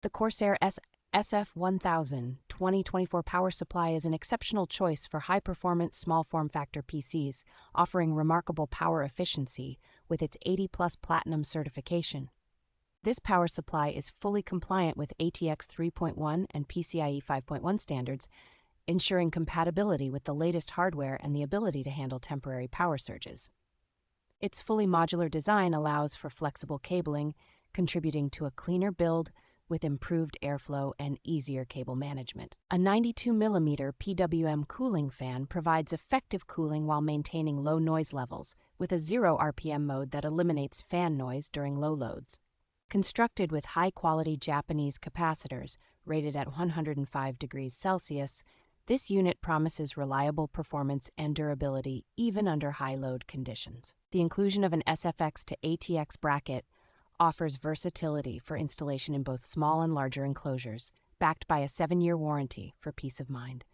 The CORSAIR SF1000 2024 power supply is an exceptional choice for high-performance small form factor PCs, offering remarkable power efficiency with its 80+ platinum certification. This power supply is fully compliant with ATX 3.1 and PCIe 5.1 standards, ensuring compatibility with the latest hardware and the ability to handle temporary power surges. Its fully modular design allows for flexible cabling, contributing to a cleaner build with improved airflow and easier cable management. A 92mm PWM cooling fan provides effective cooling while maintaining low noise levels, with a 0 RPM mode that eliminates fan noise during low loads. Constructed with high-quality Japanese capacitors rated at 105 degrees Celsius, this unit promises reliable performance and durability even under high-load conditions. The inclusion of an SFX-to-ATX bracket offers versatility for installation in both small and larger enclosures, backed by a 7-year warranty for peace of mind.